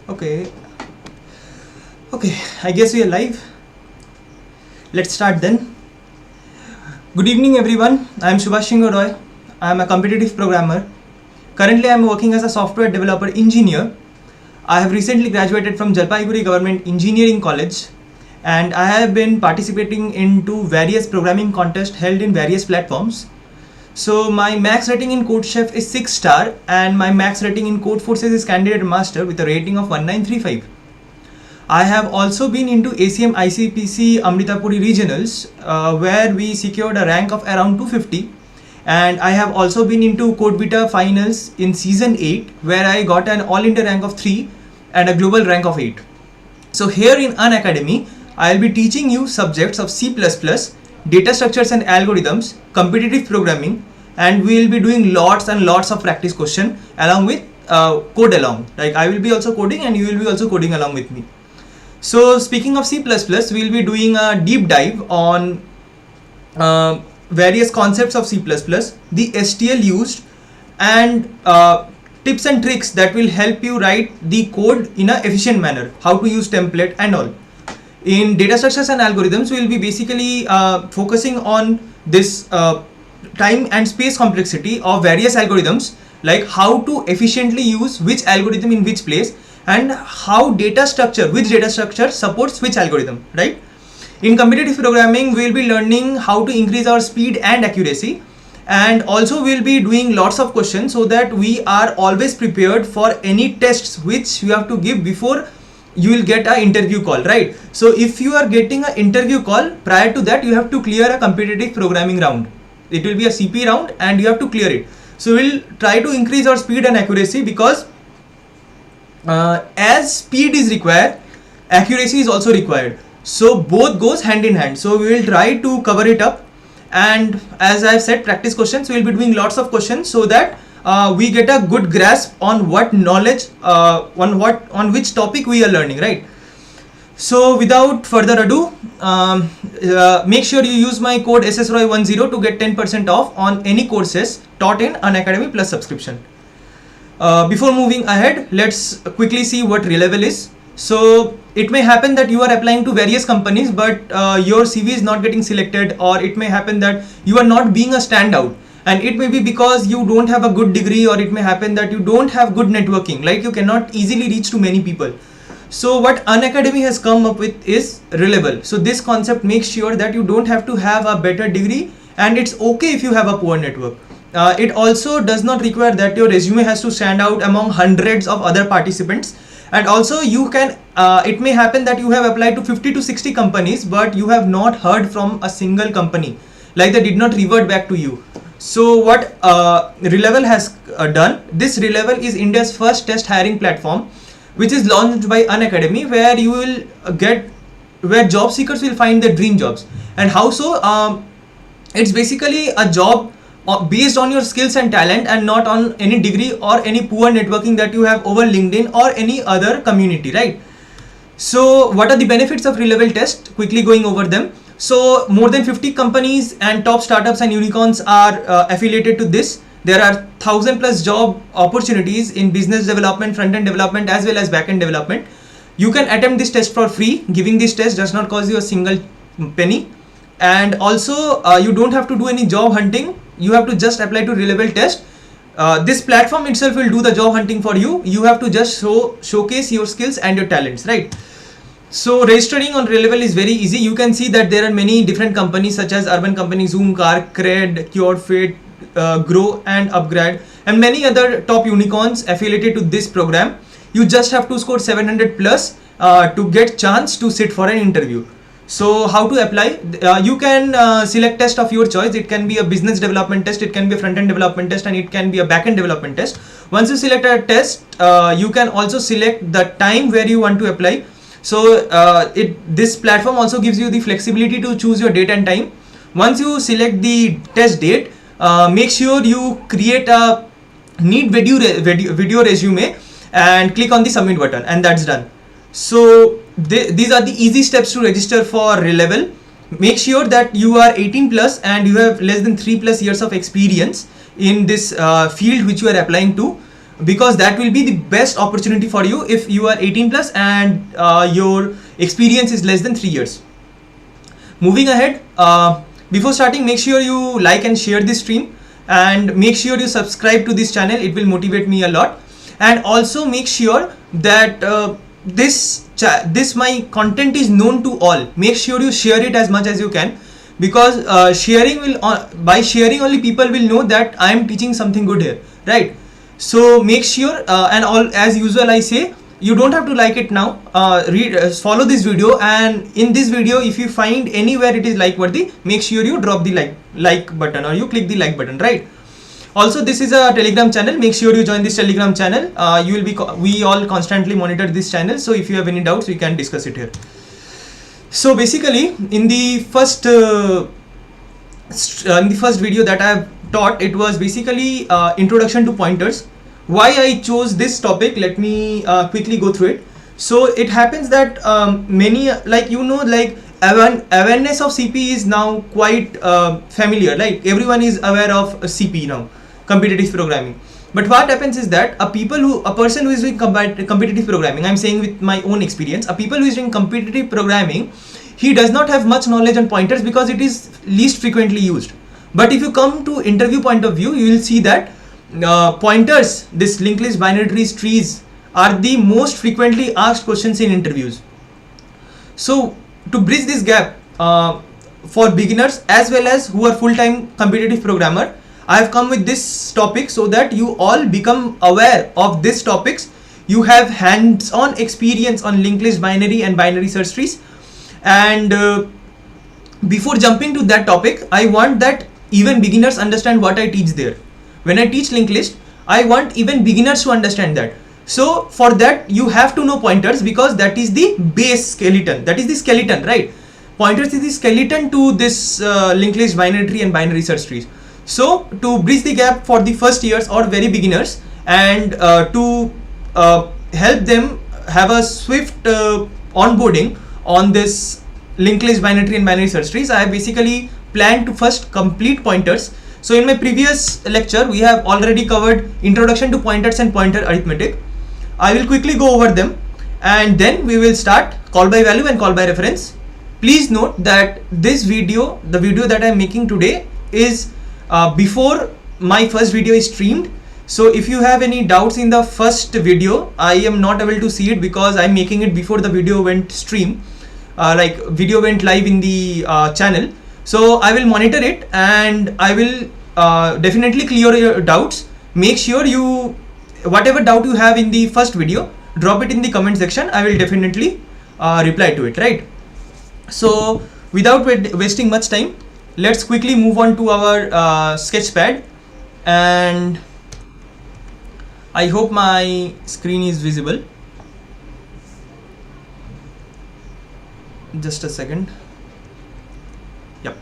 Okay, I guess we are live. Let's start then. Good evening, everyone. I am Subhash Chandra Roy. I am a competitive programmer. Currently, I am working as a software developer engineer. I have recently graduated from Jalpaiguri Government Engineering College, and I have been participating into various programming contests held in various platforms. So my max rating in CodeChef is 6 star, and my max rating in Codeforces is Candidate Master with a rating of 1935. I have also been into ACM ICPC Amritapuri Regionals, where we secured a rank of around 250, and I have also been into Code Beta Finals in Season 8, where I got an All India rank of 3 and a global rank of 8. So here in Unacademy, I will be teaching you subjects of C++, data structures and algorithms, competitive programming, and we will be doing lots and lots of practice question along with code along. Like I will be also coding and you will be also coding along with me. So speaking of C++, we will be doing a deep dive on various concepts of C++, the STL used, and tips and tricks that will help you write the code in an efficient manner, how to use template and all. In data structures and algorithms, we will be basically focusing on this time and space complexity of various algorithms, like how to efficiently use which algorithm in which place, and how which data structure supports which algorithm, right? In competitive programming, we will be learning how to increase our speed and accuracy, and also we will be doing lots of questions so that we are always prepared for any tests which you have to give before you will get an interview call, right? So if you are getting an interview call, prior to that you have to clear a competitive programming round. It will be a CP round and you have to clear it. So we'll try to increase our speed and accuracy, because as speed is required, accuracy is also required. So both goes hand in hand. So we will try to cover it up, and as I have said, practice questions. We will be doing lots of questions so that we get a good grasp on what knowledge, on which topic we are learning, right? So without further ado, make sure you use my code SSRoy10 to get 10% off on any courses taught in Unacademy Plus subscription. Before moving ahead, let's quickly see what Relevel is. So it may happen that you are applying to various companies, but your CV is not getting selected, or it may happen that you are not being a standout, and it may be because you don't have a good degree, or it may happen that you don't have good networking, like you cannot easily reach to many people. So what Unacademy has come up with is Relevel. So this concept makes sure that you don't have to have a better degree, and it's okay if you have a poor network. It also does not require that your resume has to stand out among hundreds of other participants. And also you can, it may happen that you have applied to 50 to 60 companies, but you have not heard from a single company, like they did not revert back to you. So what Relevel has done, this Relevel is India's first test hiring platform, which is launched by Unacademy, where you will where job seekers will find their dream jobs. And how so? It's basically a job based on your skills and talent, and not on any degree or any poor networking that you have over LinkedIn or any other community, right? So what are the benefits of Relevel test? Quickly going over them. So more than 50 companies and top startups and unicorns are affiliated to this. There are 1,000 plus job opportunities in business development, front-end development, as well as back-end development. You can attempt this test for free. Giving this test does not cost you a single penny. And also you don't have to do any job hunting. You have to just apply to Relevel test. This platform itself will do the job hunting for you. You have to just showcase your skills and your talents, right? So registering on Relevel is very easy. You can see that there are many different companies such as Urban Company, Zoomcar, Cred, CureFit, Grow and Upgrade, and many other top unicorns affiliated to this program. You just have to score 700 plus to get chance to sit for an interview. So how to apply? You can select test of your choice. It can be a business development test, it can be a front-end development test, and it can be a back-end development test. Once you select a test, you can also select the time where you want to apply. So this platform also gives you the flexibility to choose your date and time. Once you select the test date, make sure you create a neat video resume and click on the submit button, and that's done. So these are the easy steps to register for Relevel. Make sure that you are 18 plus and you have less than 3 plus years of experience in this field which you are applying to. because that will be the best opportunity for you if you are 18 plus and your experience is less than 3 years. Moving ahead, before starting, make sure you like and share this stream, and make sure you subscribe to this channel. It will motivate me a lot. And also make sure that this my content is known to all. Make sure you share it as much as you can, because sharing will by sharing only people will know that I am teaching something good here, right? So make sure and all, as usual I say, you don't have to like it now. Follow this video, and in this video if you find anywhere it is like worthy, make sure you drop the like button, or you click the like button, right? Also, this is a Telegram channel. Make sure you join this Telegram channel. We all constantly monitor this channel, so if you have any doubts we can discuss it here. So basically, in the first video that I have taught, it was basically introduction to pointers. Why I chose this topic, let me quickly go through it. So it happens that many, awareness of CP is now quite familiar. Like everyone is aware of CP now, competitive programming. But what happens is that a person who is doing competitive programming, I'm saying with my own experience, a people who is doing competitive programming, he does not have much knowledge on pointers because it is least frequently used. But if you come to interview point of view, you will see that pointers, this linked list, binary trees, trees are the most frequently asked questions in interviews. So to bridge this gap for beginners as well as who are full-time competitive programmer, I have come with this topic so that you all become aware of these topics. You have hands-on experience on linked list, binary and binary search trees. And before jumping to that topic, I want that even beginners understand what I teach there. When I teach linked list, I want even beginners to understand that. So for that you have to know pointers, because that is the base skeleton. That is the skeleton, right? Pointers is the skeleton to this linked list, binary tree and binary search trees. So to bridge the gap for the first years or very beginners, and to help them have a swift onboarding on this linked list, binary tree and binary search trees, I have basically planned to first complete pointers. So in my previous lecture, we have already covered introduction to pointers and pointer arithmetic. I will quickly go over them, and then we will start call by value and call by reference. Please note that this video, the video that I am making today, is before my first video is streamed. So if you have any doubts in the first video, I am not able to see it because I am making it before the video went stream, video went live in the channel. So I will monitor it, and I will definitely clear your doubts. Make sure you, whatever doubt you have in the first video, drop it in the comment section. I will definitely reply to it, right? So without wasting much time, let's quickly move on to our sketchpad, and I hope my screen is visible. Just a second. Yep.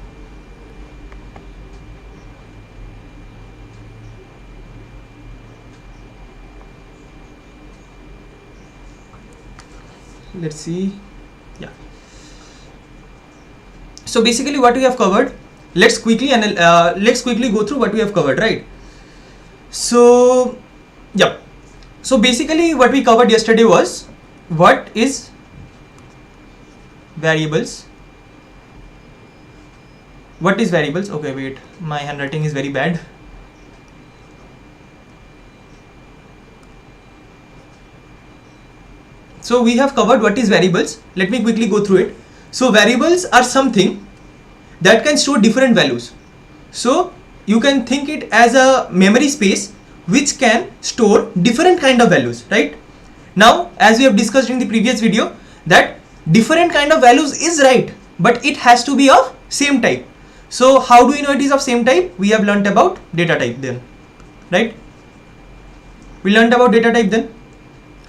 Let's see. Yeah. So basically what we have covered, let's quickly go through what we have covered, right? So yep. So basically what we covered yesterday was what is variables. What is variables? Okay, wait, my handwriting is very bad. So we have covered what is variables. Let me quickly go through it. So variables are something that can store different values. So you can think it as a memory space which can store different kind of values, right? Now, as we have discussed in the previous video, that different kind of values is right, but it has to be of same type. So how do we know it is of same type? We have learnt about data type then, right? We learnt about data type then.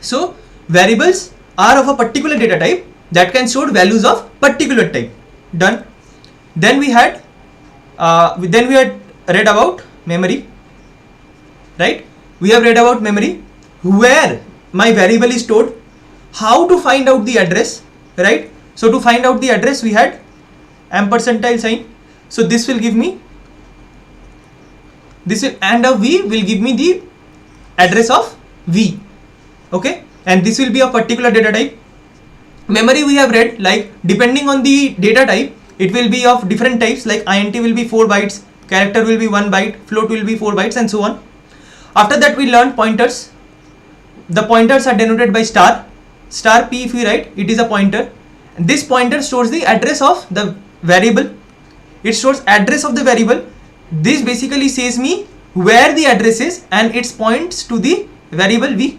So variables are of a particular data type that can store values of particular type. Done. Then we had read about memory, right? We have read about memory, where my variable is stored, how to find out the address, right? So to find out the address, we had ampersandile sign. So this will give me, and a V will give me the address of v. Okay, and this will be a particular data type. Memory we have read, like depending on the data type, it will be of different types, like int will be 4 bytes, character will be 1 byte, float will be 4 bytes, and so on. After that we learned pointers. The pointers are denoted by star. Star p, if we write, it is a pointer. And this pointer stores the address of the variable. It stores address of the variable. This basically says me where the address is, and it points to the variable v.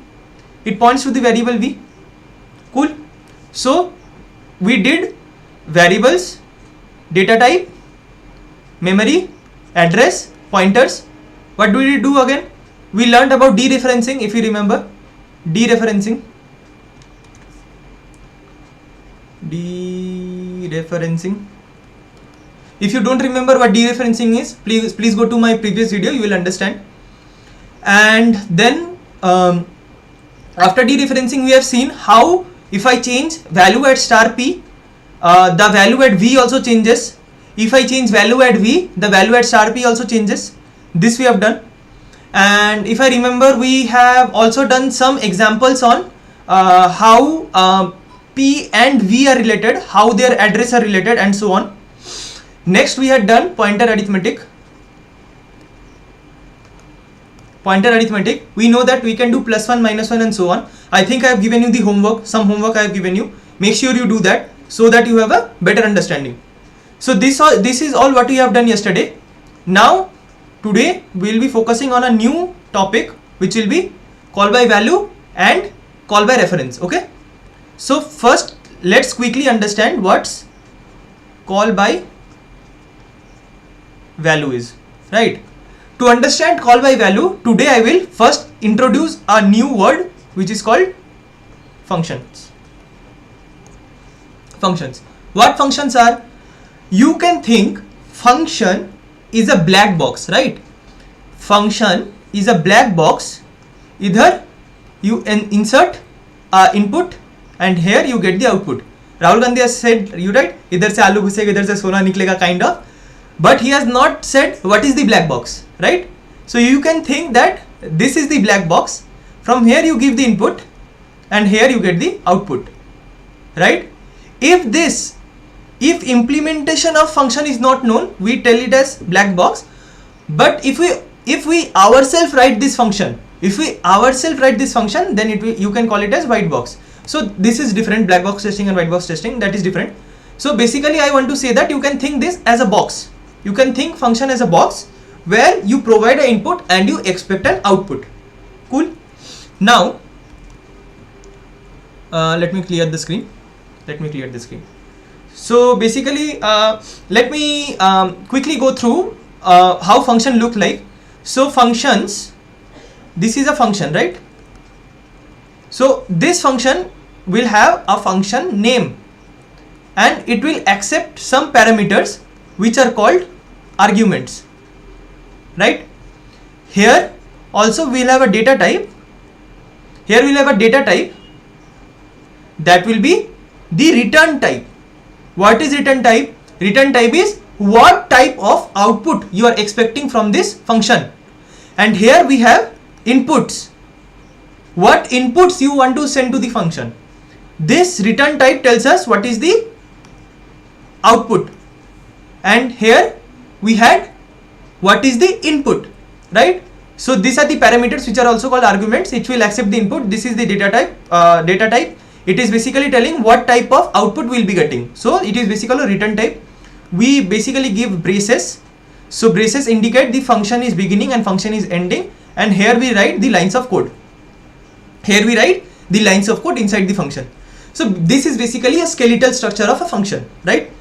It points to the variable v. Cool. So we did variables, data type, memory, address, pointers. What do we do again? We learned about dereferencing, if you remember. Dereferencing. If you don't remember what dereferencing is, please go to my previous video, you will understand. And then after dereferencing, we have seen how if I change value at star p, the value at v also changes. If I change value at v, the value at star p also changes. This we have done. And if I remember, we have also done some examples on how p and v are related, how their address are related, and so on. Next we had done pointer arithmetic. Pointer arithmetic, we know that we can do +1, -1, and so on. I think I have given you the homework, some homework I have given you. Make sure you do that so that you have a better understanding. So this is all what we have done yesterday. Now today we will be focusing on a new topic, which will be call by value and call by reference. Okay, so first let's quickly understand what's call by value is, right? To understand call by value, today I will first introduce a new word which is called functions. Functions. What functions are? You can think function is a black box, right? Function is a black box. Either you insert input and here you get the output. Rahul Gandhi has said, you right, idhar se aloo ghusega, idhar se sona niklega, kind of. But he has not said what is the black box, right? So you can think that this is the black box. From here you give the input and here you get the output, right? If implementation of function is not known, we tell it as black box. But if we ourselves write this function, then you can call it as white box. So this is different, black box testing and white box testing, that is different. So basically I want to say that you can think this as a box. You can think function as a box where you provide an input and you expect an output. Cool. Now let me clear the screen. So basically let me quickly go through how function look like. So functions, this is a function, right? So this function will have a function name and it will accept some parameters which are called arguments, right? Here also we'll have a data type. Here we'll have a data type that will be the return type. What is return type? Return type is what type of output you are expecting from this function. And here we have inputs. What inputs you want to send to the function. This return type tells us what is the output. And here we had what is the input, right? So these are the parameters which are also called arguments. It will accept the input. This is the data type. It is basically telling what type of output we'll be getting. So it is basically a return type. We basically give braces. So braces indicate the function is beginning and function is ending. And here we write the lines of code. Inside the function. So this is basically a skeletal structure of a function, right?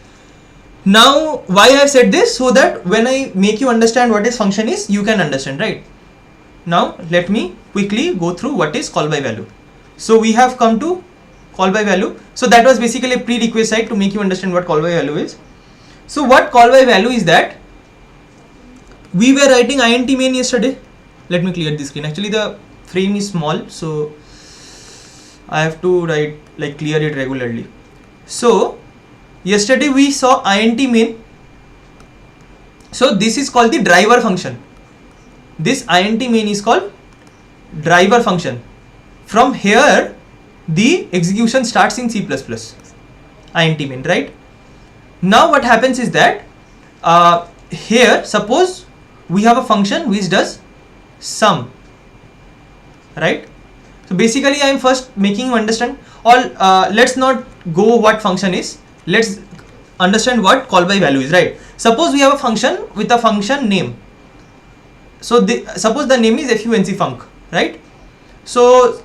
Now why I have said this? So that when I make you understand what is function is, you can understand, right? Now let me quickly go through what is call by value. So we have come to call by value. So that was basically a prerequisite to make you understand what call by value is. So what call by value is that we were writing int main yesterday. Let me clear the screen. Actually the frame is small, so I have to clear it regularly. So yesterday we saw int main. So this is called the driver function. This int main is called driver function. From here the execution starts in C++, int main, right? Now what happens is that here suppose we have a function which does sum, right? So basically I am first making you understand all. Let's not go what function is, let's understand what call by value is, right? Suppose we have a function with a function name. So suppose the name is func, right? So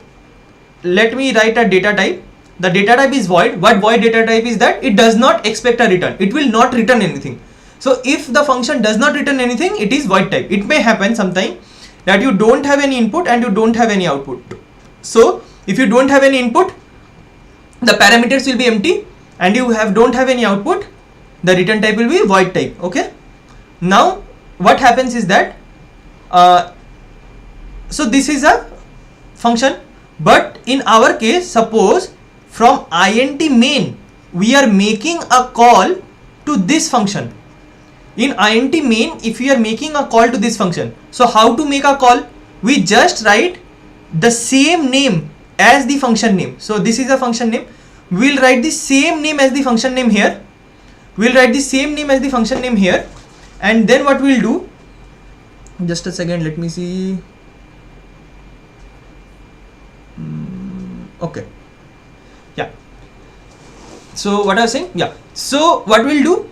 let me write a data type. The data type is void. What void data type is that? It does not expect a return. It will not return anything. So if the function does not return anything, it is void type. It may happen sometime that you don't have any input and you don't have any output. So if you don't have any input, the parameters will be empty, and you don't have any output, the return type will be void type. Okay. Now what happens is that so this is a function, but in our case, suppose from int main we are making a call to this function. In int main, if we are making a call to this function, so how to make a call? We just write the same name as the function name. So this is a function name. We will write the same name as the function name here. We will write the same name as the function name here, and then what we will do? Just a second. Let me see. Okay. Yeah. So what I was saying? Yeah. So what we'll do?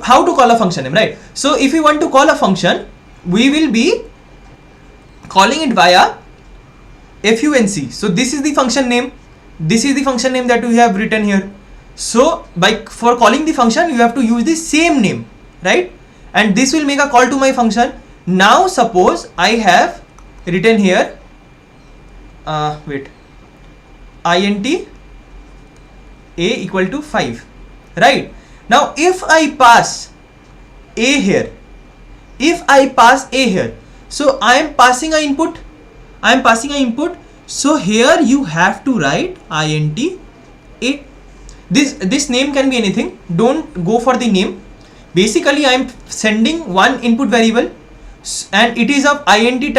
How to call a function name, right? So if we want to call a function, we will be calling it via func. So this is the function name. This is the function name that we have written here. So for calling the function, you have to use the same name, right? And this will make a call to my function. Now suppose I have written here int a equal to 5, right? Now if I pass a here, so I am passing a input. So here you have to write int a. This name can be anything. Don't go for the name. Basically I am sending one input variable and it is of int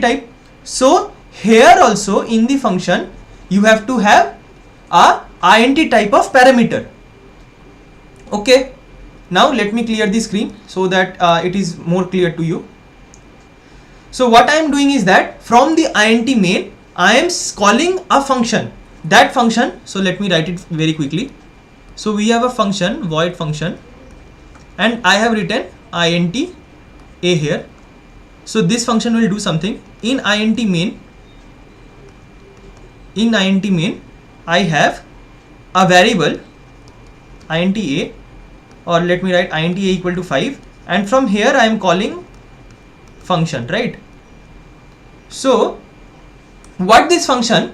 type. So here also in the function you have to have a int type of parameter. Okay. Now let me clear the screen so that it is more clear to you. So what I am doing is that from the int main I am calling a function. That function, so let me write it very quickly. So we have a function, void function, and I have written int a here. So this function will do something. In int main I have a variable int a, or let me write int a equal to 5, and from here I am calling function, right? So what this function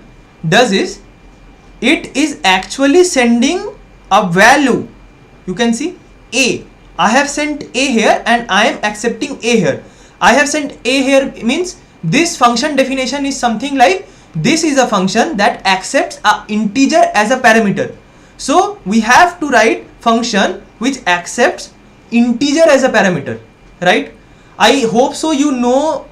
does is it is actually sending a value. You can see a. I have sent a here and I am accepting a here. I have sent a here means this function definition is something like this is a function that accepts a integer as a parameter. So we have to write function which accepts integer as a parameter, right? I hope so you know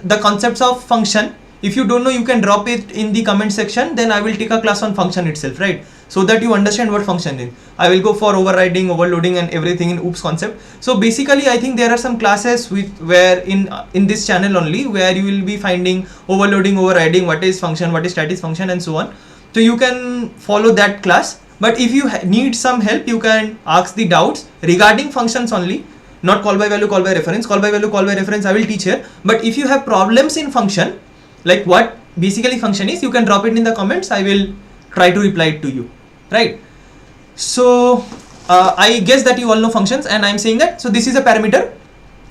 the concepts of function. If you don't know, you can drop it in the comment section, then I will take a class on function itself, right? So that you understand what function is. I will go for overriding, overloading and everything in OOPS concept. So basically I think there are some classes where in this channel only where you will be finding overloading, overriding, what is function, what is static function and so on. So you can follow that class. But if you need some help, you can ask the doubts regarding functions only, not call by value, call by reference. Call by value, call by reference I will teach here. But if you have problems in function, like what basically function is, you can drop it in the comments. I will try to reply it to you, right? So I guess that you all know functions, and I am saying that, so this is a parameter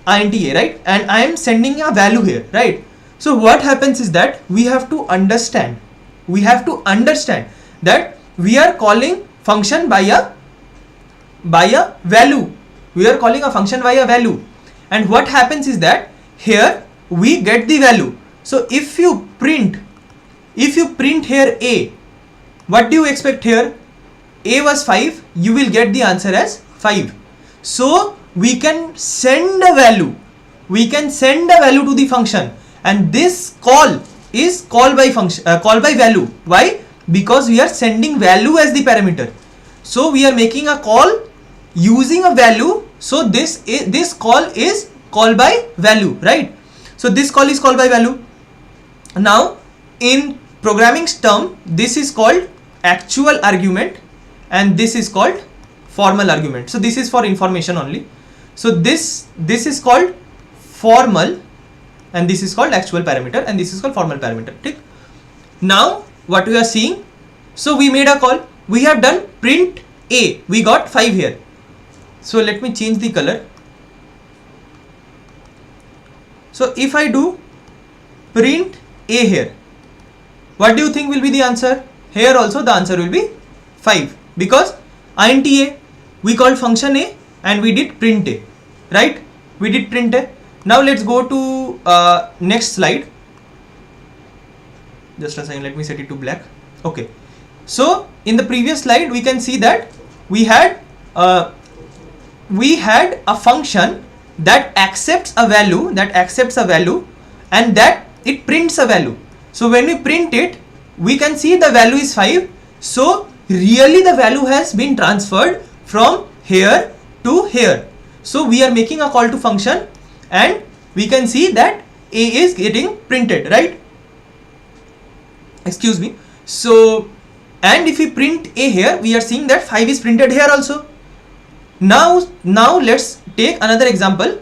int a, right? And I am sending a value here, right? So what happens is that we have to understand that we are calling function by a value. We are calling a function by a value, and what happens is that here we get the value. So if you print here a, what do you expect here? A was 5, you will get the answer as 5. So we can send a value we can send a value to the function, and this call is call by function, call by value. Why? Because we are sending value as the parameter. So we are making a call using a value. So this call is call by value, right? So this call is call by value. Now in programming term, this is called actual argument and this is called formal argument. So this is for information only. So this is called formal and this is called actual parameter and this is called formal parameter. Okay? Now what we are seeing, so we made a call, we have done print A, we got 5 here. So let me change the color. So if I do print A here, what do you think will be the answer? Here also the answer will be 5 because int A, we called function A and we did print A, right? We did print A. Now let's go to next slide. Just a second, let me set it to black. Okay. So in the previous slide we can see that we had a function that accepts a value, and that it prints a value. So when we print it, we can see the value is 5. So really the value has been transferred from here to here. So we are making a call to function and we can see that A is getting printed, right? Excuse me. So, and if we print A here, we are seeing that 5 is printed here also. Now let's take another example.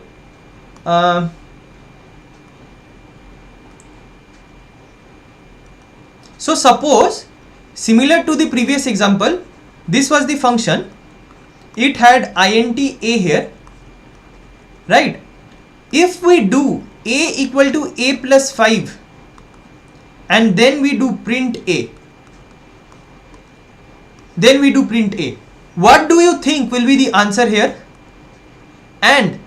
So suppose, similar to the previous example, this was the function, it had int A here, right? If we do A equal to A plus 5 and then we do print A, what do you think will be the answer here? And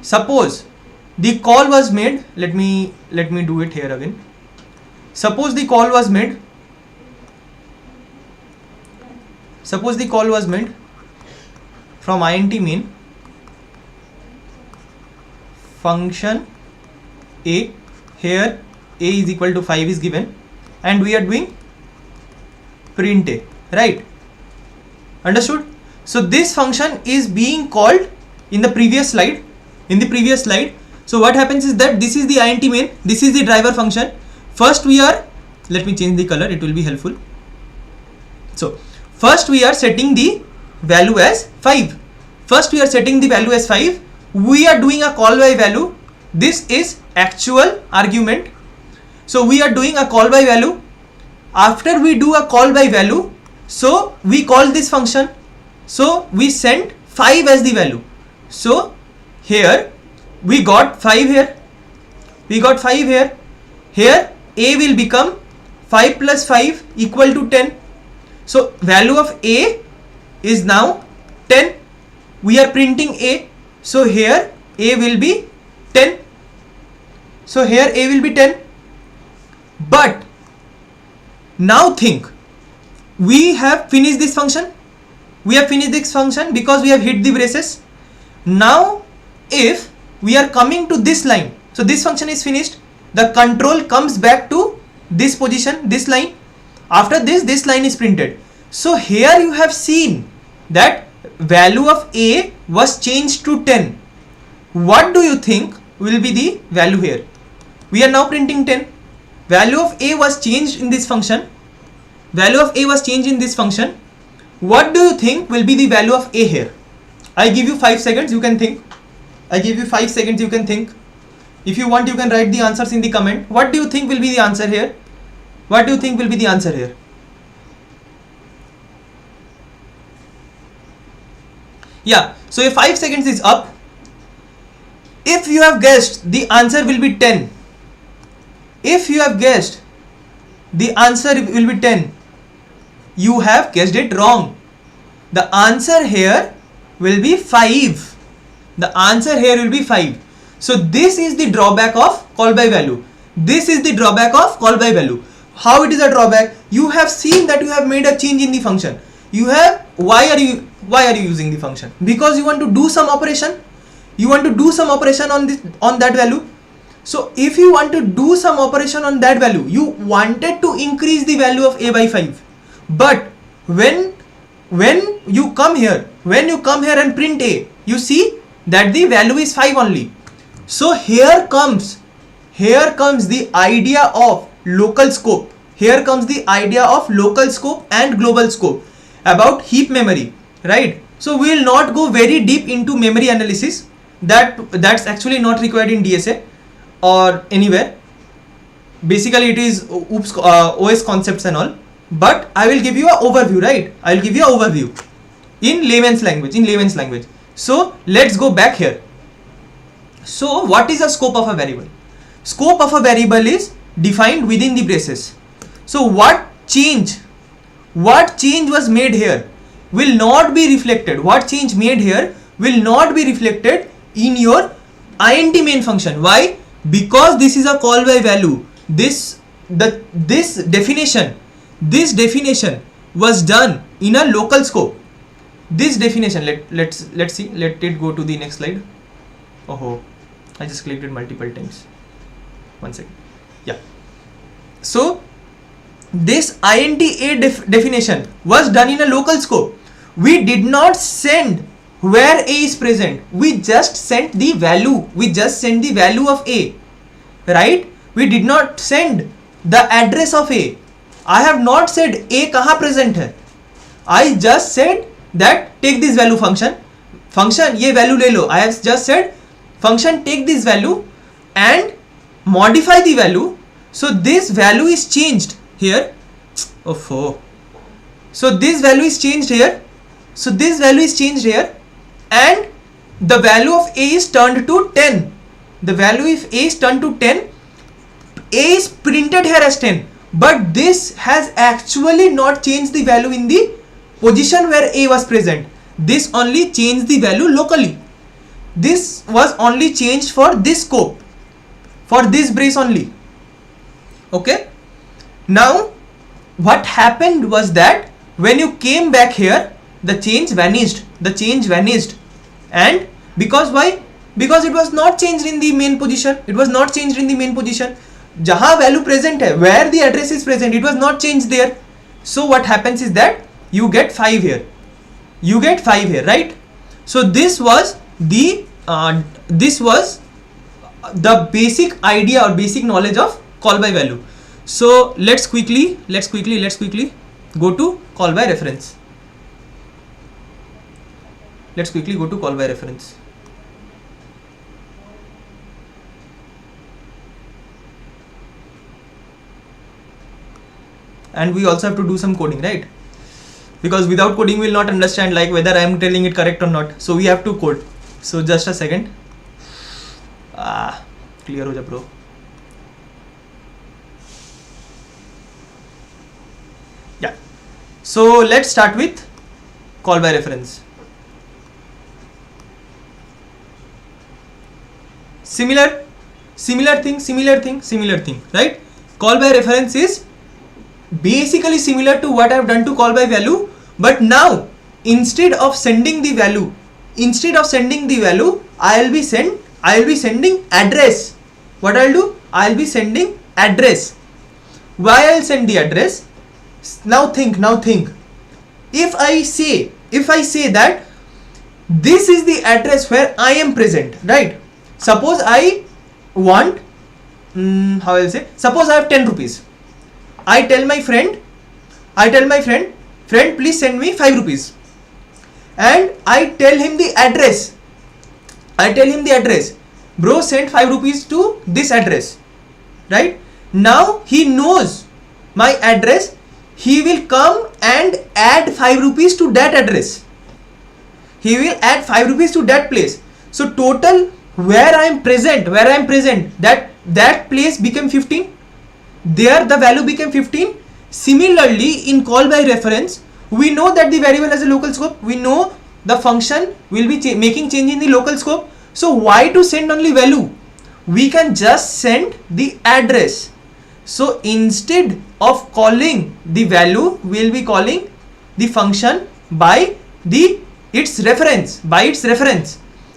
suppose the call was made, let me do it here again. Suppose the call was made from int main function A, here A is equal to 5 is given and we are doing print A, right? Understood? So this function is being called in the previous slide. So what happens is that this is the int main, this is the driver function. First we are, let me change the color, it will be helpful. So first we are setting the value as 5. We are doing a call by value. This is actual argument. So we are doing a call by value. After we do a call by value, so we call this function. So we send 5 as the value. So here we got 5 here. Here A will become 5 plus 5 equal to 10. So value of A is now 10. We are printing A. So here A will be 10. But now think, we have finished this function. Because we have hit the braces. Now if we are coming to this line, so this function is finished, the control comes back to this position, this line. After this line is printed. So here you have seen that value of A was changed to 10. What do you think will be the value here? We are now printing 10. Value of A was changed in this function. What do you think will be the value of A here? I give you 5 seconds, you can think. If you want, you can write the answers in the comment. What do you think will be the answer here? Yeah, so if 5 seconds is up, if you have guessed, the answer will be 10. You have guessed it wrong. The answer here will be 5. So this is the drawback of call by value. How it is a drawback? You have seen that you have made a change in the function. Why are you using the function? Because you want to do some operation. You want to do some operation on this, on that value. So if you want to do some operation on that value, you wanted to increase the value of a by 5, but when you come here and print a, you see that the value is 5 only. So here comes the idea of local scope. Here comes the idea of local scope and global scope about heap memory, right? So we will not go very deep into memory analysis. That's actually not required in DSA or anywhere. Basically it is OS concepts and all, but I will give you an overview, right? I will give you an overview in layman's language. So let's go back here. So what is the scope of a variable? Scope of a variable is defined within the braces. So what change was made here will not be reflected. What change made here will not be reflected in your int main function. Why? Because this is a call by value. This definition was done in a local scope. This definition, let's see, let it go to the next slide. Oh, I just clicked it multiple times. One second. Yeah. So this INTA definition was done in a local scope. We did not send where a is present. We just sent the value. We just sent the value of a, right? We did not send the address of a. I have not said a kahan present hai. I just said that take this value function ye value le lo. I have just said function take this value and modify the value. So this value is changed here. So this value is changed here. And the value of a is turned to 10. The value of a is turned to 10. A is printed here as 10. But this has actually not changed the value in the position where a was present. This only changed the value locally. This was only changed for this scope, for this brace only. Okay. Now what happened was that when you came back here, the change vanished. And because why? Because it was not changed in the main position. Jahan value present hai, where the address is present, it was not changed there. So what happens is that you get 5 here. Right? So this was the basic idea or basic knowledge of call by value. So let's quickly go to call by reference. And we also have to do some coding, right? Because without coding we will not understand like whether I am telling it correct or not. So we have to code. So just a second. Clear ho ja bro. Yeah. So let's start with call by reference. Similar thing, right? Call by reference is basically similar to what I have done to call by value, but now instead of sending the value, I will be sending address. What I'll do? I'll be sending address. Why I'll send the address? Now think. If I say that this is the address where I am present, right? Suppose I want, suppose I have 10 rupees. I tell my friend, friend, please send me 5 rupees. And I tell him the address. Bro, send 5 rupees to this address. Right? Now he knows my address. He will come and add 5 rupees to that address. He will add 5 rupees to that place. So total where I am present, that place became 15. There the value became 15. Similarly, in call by reference, we know that the variable has a local scope. We know the function will be making change in the local scope. So why to send only value? We can just send the address. So instead of calling the value, we will be calling the function by its reference.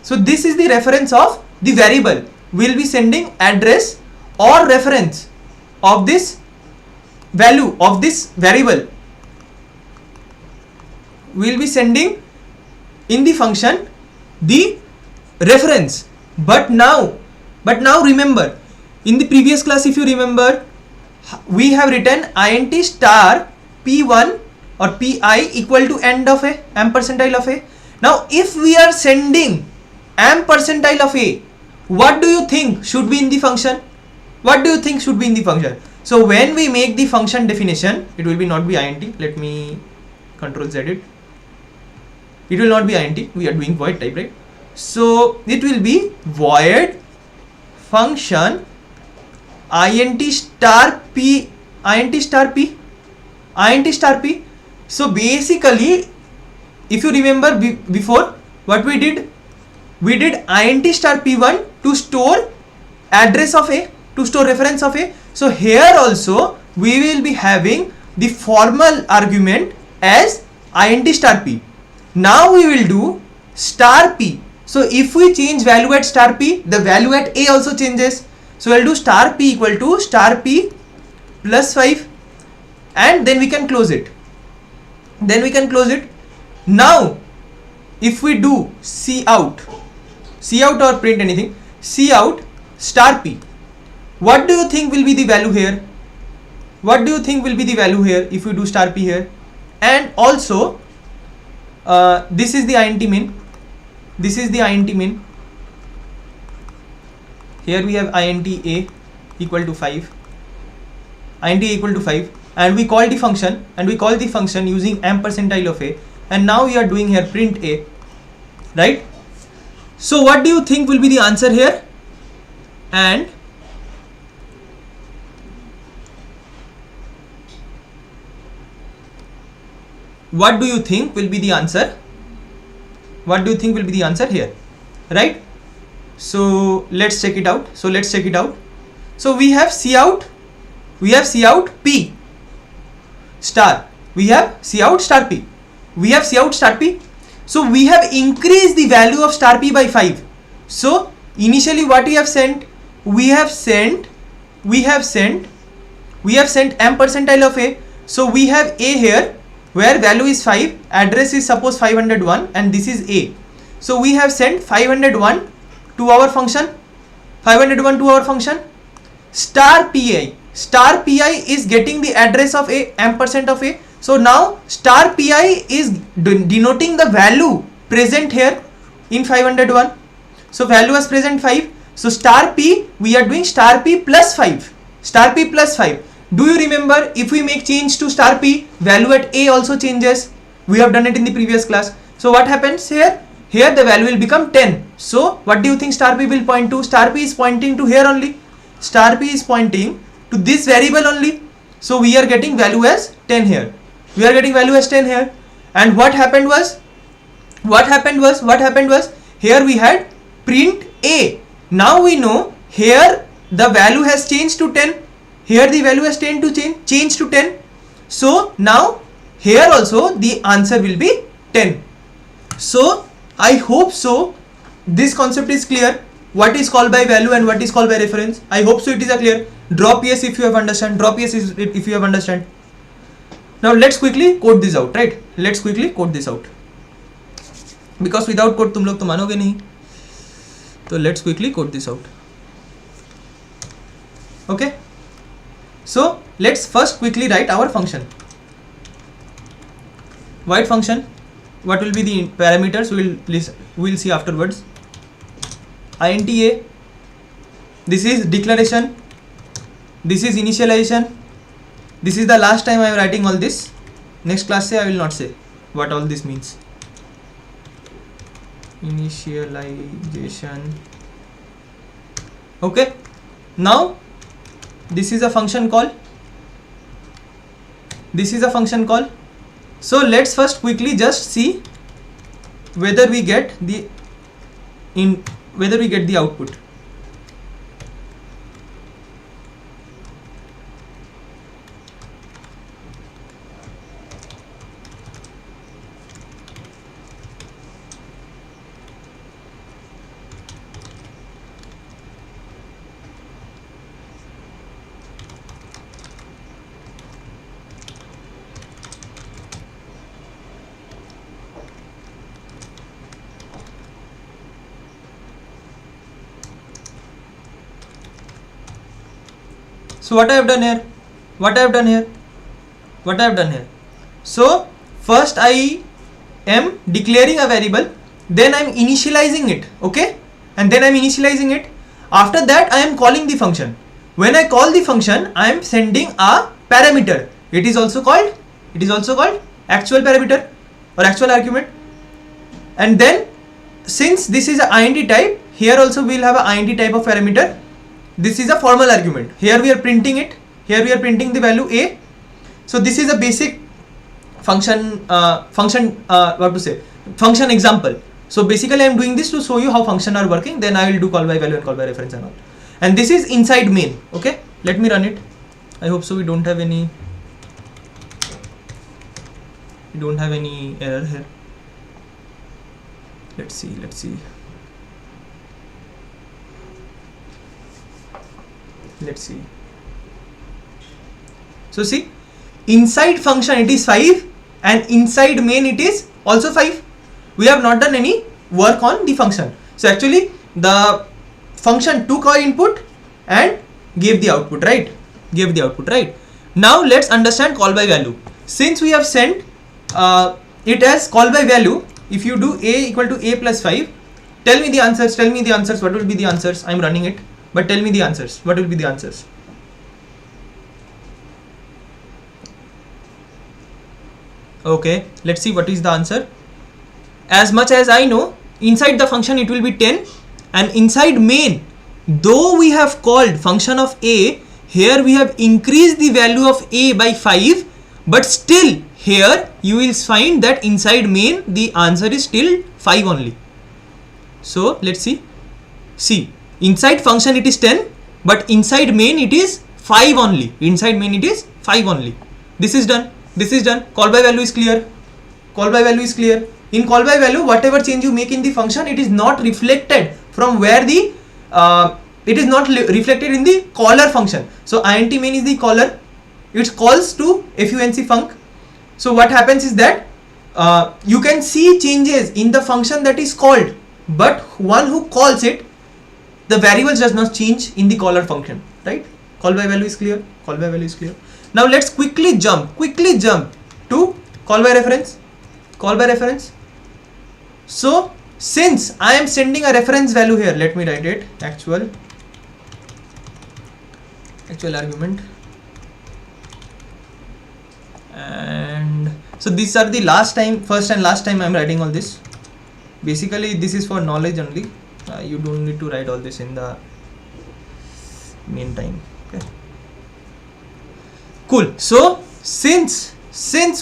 So this is the reference of the variable. We'll be sending address or reference of this value of this variable. We'll be sending in the function the reference. But now remember, in the previous class, if you remember, we have written int star p1 or pi equal to end of a, ampersandile of a. Now if we are sending ampersandile of a, what do you think should be in the function? What do you think should be in the function? So when we make the function definition, it will be not be int. Let me control Z it. It will not be int. We are doing void type, right? So it will be void function int star p, int star p, int star p. So basically, if you remember before, what we did int star p1 to store address of a, to store reference of a. So here also we will be having the formal argument as int star p. Now we will do star p. So if we change value at star p, the value at a also changes. So we'll do star p equal to star p plus 5, and then we can close it. Now if we do cout or print anything, cout star p, what do you think will be the value here? What do you think will be the value here if we do star p here? And also this is the int min. This is the int min. Here we have int a equal to 5. Int a equal to 5, and we call the function, using ampersandile of a, and now we are doing here print a, right? So what do you think will be the answer here? And what do you think will be the answer? What do you think will be the answer here, right? So let's check it out. So we have cout p star, we have cout star p, so we have increased the value of star p by 5. So initially what we have sent, we have sent ampersandile of a. So we have a here where value is 5, address is suppose 501, and this is a. So we have sent 501 to our function, star pi is getting the address of a, ampersand of a. So now star pi is denoting the value present here in 501. So value was present 5. So star p, we are doing star p plus 5. Do you remember, if we make change to star p, value at a also changes? We have done it in the previous class. So what happens here? Here the value will become 10. So what do you think star p will point to? Star p is pointing to here only. Star p is pointing to this variable only. So we are getting value as 10 here. And what happened was, here we had print a. Now we know here the value has changed to 10. Here the value has changed to 10. So now here also the answer will be 10. So I hope so this concept is clear. What is called by value and what is called by reference. I hope so it is clear. Drop yes if you have understand. Now let's quickly code this out, right? Because without code तुम लोग तो मानोगे नहीं. So let's quickly code this out. Okay. So let's first quickly write our function. Void function. What will be the parameters? We'll see afterwards. Int a. This is declaration. This is initialization. This is the last time I am writing all this. Next class I will not say what all this means. Initialization. Okay. Now this is a function call. So let's first quickly just see whether we get the output. So what I have done here? What I have done here? What I have done here? So first I am declaring a variable, then I am initializing it, okay? And then I am initializing it. After that I am calling the function. When I call the function, I am sending a parameter. It is also called actual parameter or actual argument. And then since this is a int type, here also we will have a int type of parameter. This is a formal argument. Here we are printing it. Here we are printing the value a. So this is a basic function function example. So basically I am doing this to show you how function are working. Then I will do call by value and call by reference and all. And this is inside main. Okay, let me run it. I hope so we don't have any error here. Let's see. So see, inside function it is 5 and inside main it is also 5. We have not done any work on the function. So actually the function took our input and gave the output, right? Now let's understand call by value. Since we have sent it as call by value, if you do a equal to a plus 5, tell me the answers. What will be the answers? I'm running it, but tell me the answers. What will be the answers? Okay, let's see what is the answer. As much as I know, inside the function it will be 10, and inside main, though we have called function of a, here we have increased the value of a by 5, but still here you will find that inside main the answer is still 5 only. So let's see. Inside function it is 10, but inside main it is 5 only. This is done. Call by value is clear. In call by value, whatever change you make in the function, it is not reflected from where the it is not reflected in the caller function. So int main is the caller. It calls to func func. So what happens is that you can see changes in the function that is called, but one who calls it, the variables does not change in the caller function, right? Call by value is clear. Now let's quickly jump to call by reference. So since I am sending a reference value here, let me write it, actual argument, and so these are the first and last time I am writing all this. Basically this is for knowledge only. You don't need to write all this in the meantime. Okay, cool. So since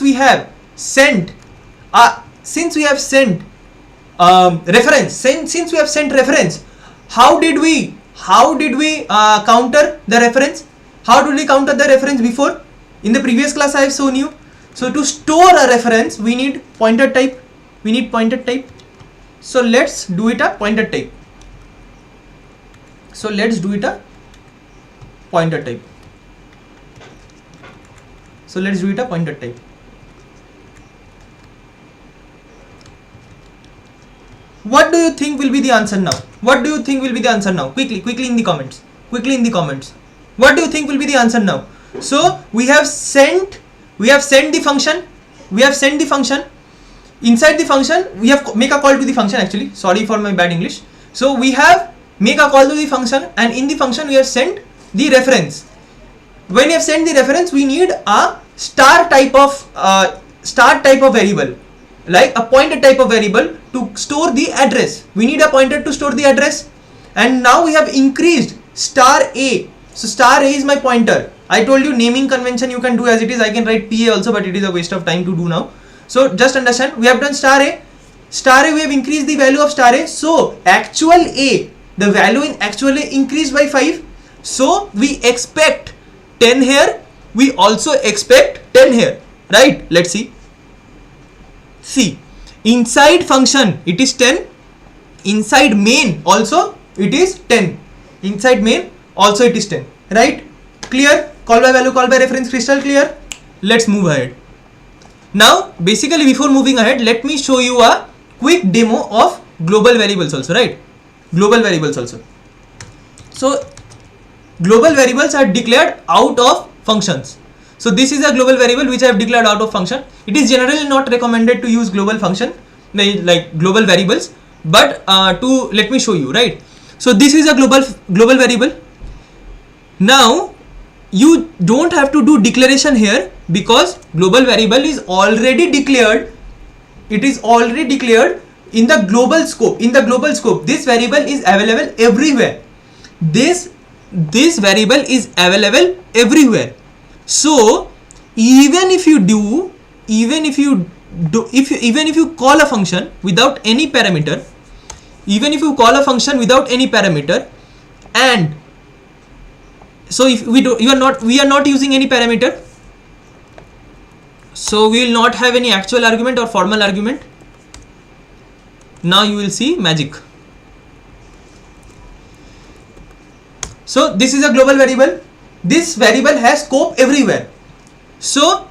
we have sent reference, how did we counter the reference? How did we counter the reference before? In the previous class I have shown you. So to store a reference we need pointer type. So let's do it a pointer type. What do you think will be the answer now? Quickly in the comments. What do you think will be the answer now? So we have sent the function. Inside the function we have make a call to the function. Actually, sorry for my bad English. So we have make a call to the function, and in the function we have sent the reference. When we have sent the reference, we need a star type of variable, like a pointer type of variable to store the address. We need a pointer to store the address, and now we have increased star a. So star a is my pointer. I told you naming convention you can do as it is. I can write PA also, but it is a waste of time to do now. So just understand, we have done star a we have increased the value of star a. So actual a, the value in actual a increased by 5. So we expect 10 here, we also expect 10 here, right? Let's see. Inside function it is 10, inside main also it is 10, right? Clear? Call by value, call by reference, crystal clear? Let's move ahead. Now basically before moving ahead, let me show you a quick demo of global variables also, right? So global variables are declared out of functions. So this is a global variable which I have declared out of function. It is generally not recommended to use global function like global variables, but let me show you, right? So this is a global variable. Now you don't have to do declaration here because global variable is already declared. It is already declared in the global scope. In the global scope, this variable is available everywhere. This variable is available everywhere. So even if you call a function without any parameter, and so if we are not using any parameter, so we will not have any actual argument or formal argument. Now you will see magic. So this is a global variable. This variable has scope everywhere. So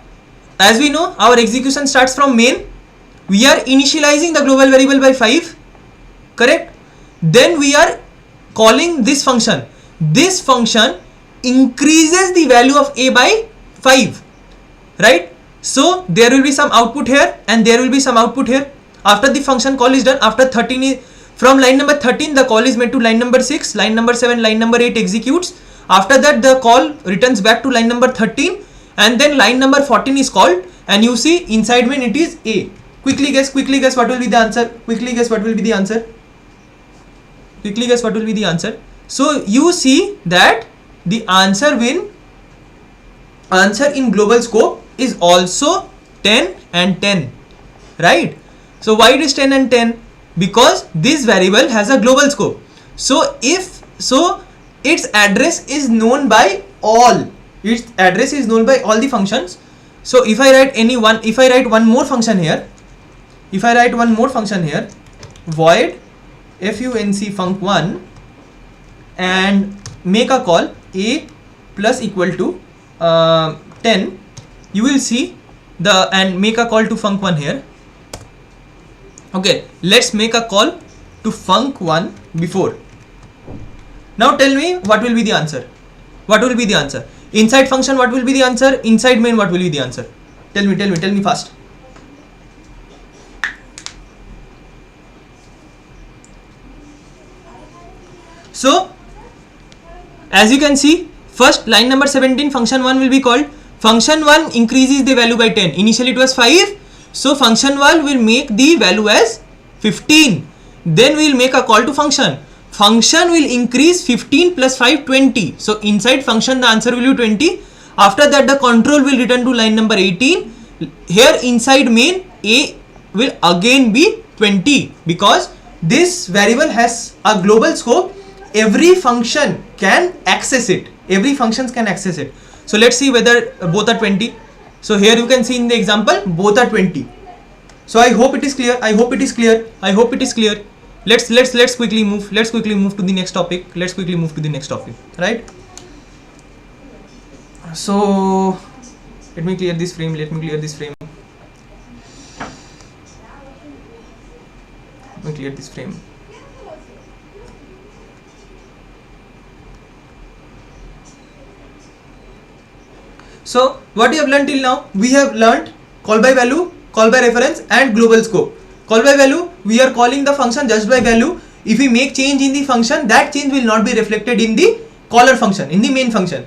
as we know, our execution starts from main. We are initializing the global variable by 5, correct? Then we are calling this function. This function increases the value of a by 5, right? So there will be some output here and there will be some output here. After the function call is done, after 13 from line number 13 the call is made to line number 6, line number 7, line number 8 executes. After that the call returns back to line number 13 and then line number 14 is called, and you see inside main it is a. Quickly guess what will be the answer. Quickly guess what will be the answer. So you see that the answer in global scope is also 10 and 10, right? So why it is 10 and 10? Because this variable has a global scope. So its address is known by all. Its address is known by all the functions. So if I write one more function here, void func func1 and make a call a plus equal to 10, you will see and make a call to func1 here. Okay, let's make a call to func1 before. Now tell me what will be the answer. Inside function what will be the answer? Inside main what will be the answer? Tell me fast. So as you can see, first line number 17 function 1 will be called. Function 1 increases the value by 10. Initially it was 5. So function 1 will make the value as 15. Then we will make a call to function. Function will increase 15 plus 5 20. So inside function the answer will be 20. After that the control will return to line number 18. Here inside main a will again be 20 because this variable has a global scope. Every function can access it. So let's see whether both are 20. So here you can see in the example both are 20. So I hope it is clear. Let's quickly move to the next topic. Right? So let me clear this frame. So what we have learned till now? We have learned call by value, call by reference and global scope. Call by value, we are calling the function just by value. If we make change in the function, that change will not be reflected in the caller function, in the main function.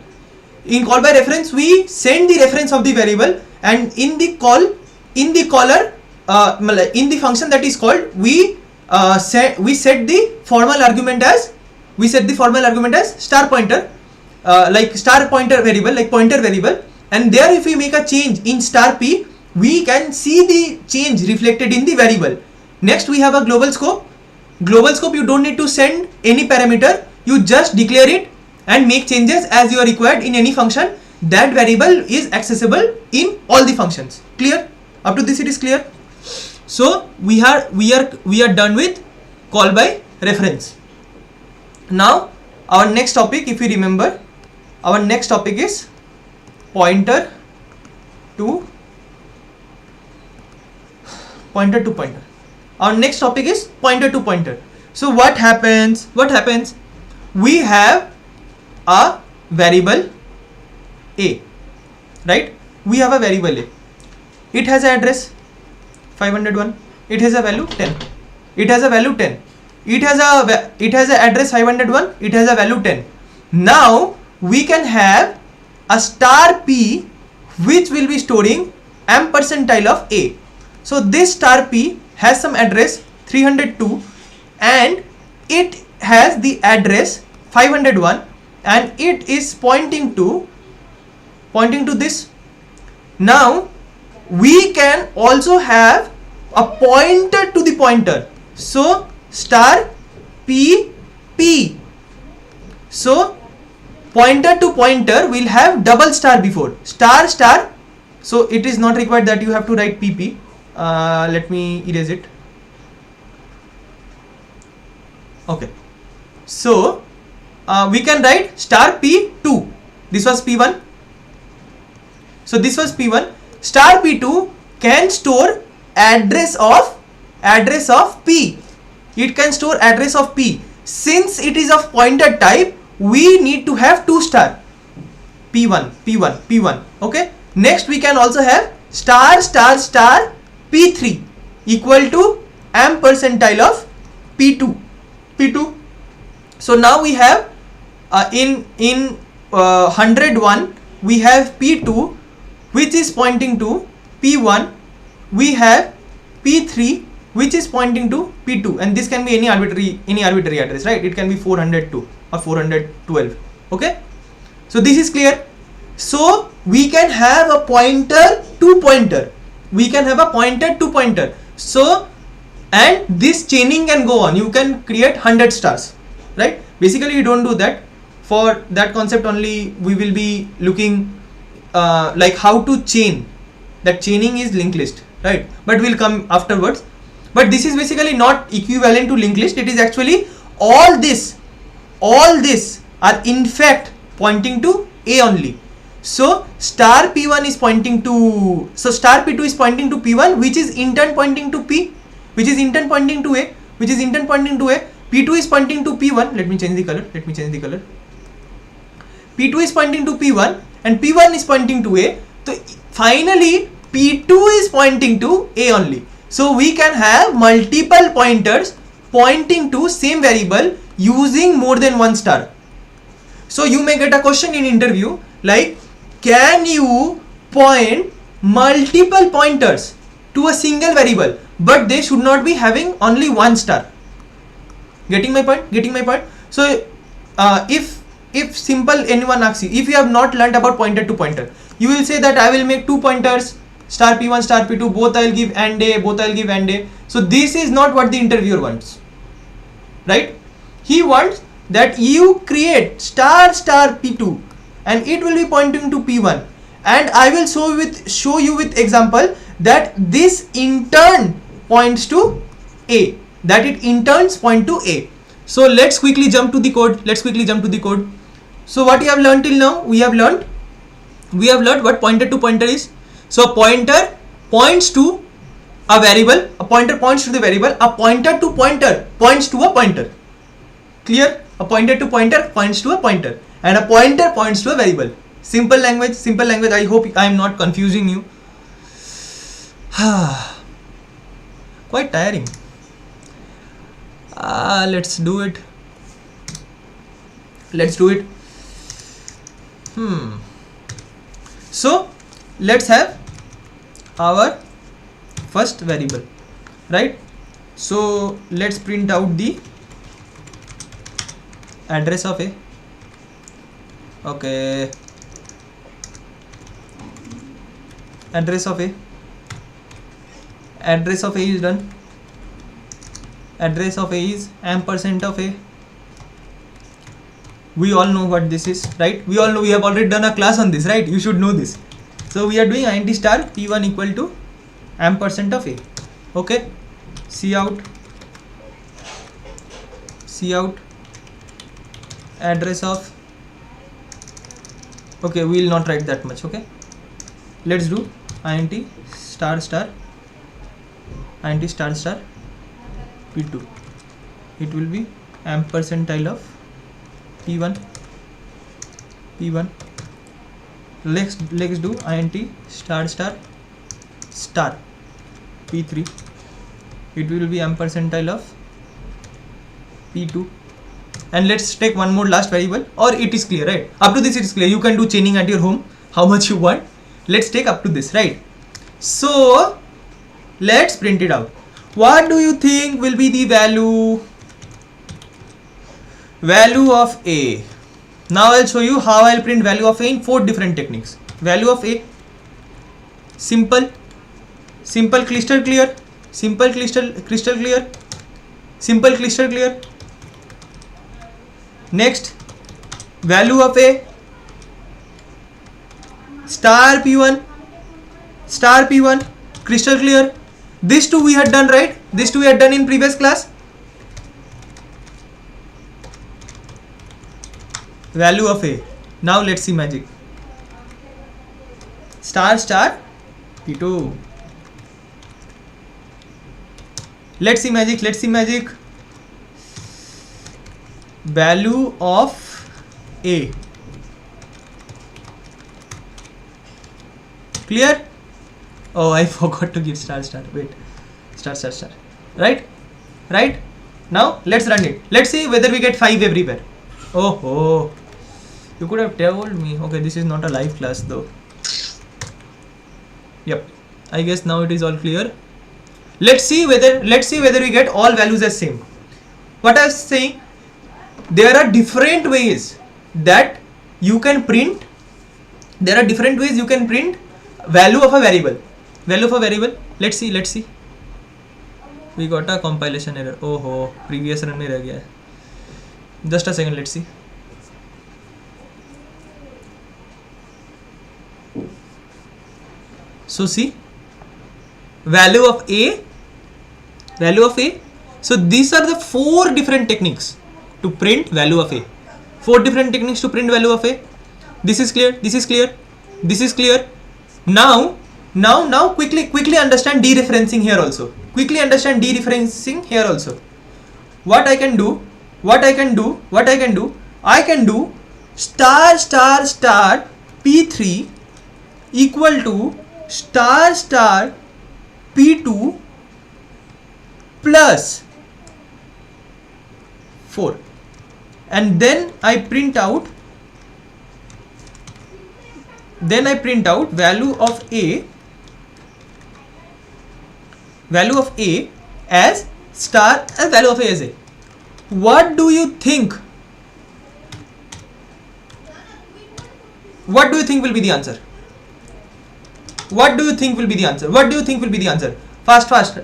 In call by reference, we send the reference of the variable, and in the function that is called, we set the formal argument as star pointer, like star pointer variable, like pointer variable. And there if we make a change in star p, we can see the change reflected in the variable. Next we have a global scope. You don't need to send any parameter, you just declare it and make changes as you are required in any function. That variable is accessible in all the functions. Clear? Up to this it is clear. So we are done with call by reference. Now our next topic, if you remember, is pointer to pointer. Our next topic is pointer to pointer. So what happens? We have a variable a, right? We have a variable a. It has an address 501. It has a value 10. It has a value 10. It has an address 501. It has a value 10. Now we can have a star p which will be storing ampersandile of a. So this star p has some address 302 and it has the address 501 and it is pointing to this. Now we can also have a pointer to the pointer. So star p p. So pointer to pointer will have double star before star star. So it is not required that you have to write pp. Let me erase it. Okay. So we can write star p2. This was p1. So this was p1. Star p2 can store address of p. It can store address of p. Since it is of pointer type, we need to have 2 star p1. Okay. Next we can also have star star star p3 equal to ampersandile of p2. So now we have in 101 we have p2 which is pointing to p1. We have p3 which is pointing to p2, and this can be any arbitrary address, right? It can be 402 or 412. Okay, so this is clear. So we can have a pointer to pointer. So and this chaining can go on. You can create 100 stars, right? Basically you don't do that. For that concept only we will be looking like how to chain. That chaining is linked list, right? But we'll come afterwards. But this is basically not equivalent to linked list. It is actually all this are in fact pointing to a only. So star p1 is pointing to, so star p2 is pointing to p1, which is in turn pointing to p, which is in turn pointing to a, which is in turn pointing to a. p2 is pointing to p1. Let me change the color. p2 is pointing to p1 and p1 is pointing to a. So finally p2 is pointing to a only. So we can have multiple pointers pointing to same variable using more than 1 star. So you may get a question in interview like, can you point multiple pointers to a single variable but they should not be having only 1 star? Getting my point? So if simple anyone asks you, if you have not learned about pointer to pointer, you will say that I will make 2 pointers, star p1, star p2, both I will give and a, So this is not what the interviewer wants, right? He wants that you create star p2 and it will be pointing to p1, and I will show you with example that this in turn points to a, that it in turns point to a. So let's quickly jump to the code. So what you have learned till now? We have learned what pointer to pointer is. So a pointer points to a variable, a pointer points to the variable, a pointer to pointer points to a pointer. Clear? A pointer to pointer points to a pointer and a pointer points to a variable. Simple language. I hope I am not confusing you. Quite tiring. Let's do it. So let's have our first variable, right? So let's print out the address of a. Okay, address of a is done. Address of a is ampersand of a. We all know what this is, right? We all know, we have already done a class on this, right? You should know this. So we are doing int star p1 equal to ampersand of a. Okay, cout address of. Okay, we will not write that much. Okay, let's do int star p2. It will be ampersandile of p1 P1. Let's do int star star star P3. It will be ampersandile of P2. And let's take one more last variable, or it is clear, right? Up to this it is clear. You can do chaining at your home how much you want. Let's take up to this, right? So let's print it out. What do you think will be the value of A? Now I'll show you how I'll print value of A in 4 different techniques. Value of A: simple, crystal clear, crystal clear, simple, crystal clear. Next, value of A: star P1, crystal clear. These two we had done, right? These two we had done in previous class. Value of A. Now let's see magic. Star P2. Let's see magic. Value of A. Clear? Oh, I forgot to give star. Wait. Star. Right? Now let's run it. Let's see whether we get 5 everywhere. Oh. You could have told me. Okay, this is not a live class though. Yep. I guess now it is all clear. Let's see whether we get all values as same. What I was saying, there are different ways that you can print. Value of a variable. Let's see. We got a compilation error. Oh, previous run में रह गया है. Just a second, let's see. So see, value of A. So these are the 4 different techniques to print value of A. 4 different techniques to print value of A. This is clear. Now quickly understand dereferencing here also. What I can do, I can do star P3 equal to star P2 plus 4, and then I print out value of A as star and value of A as A. What do you think? What do you think will be the answer? Fast.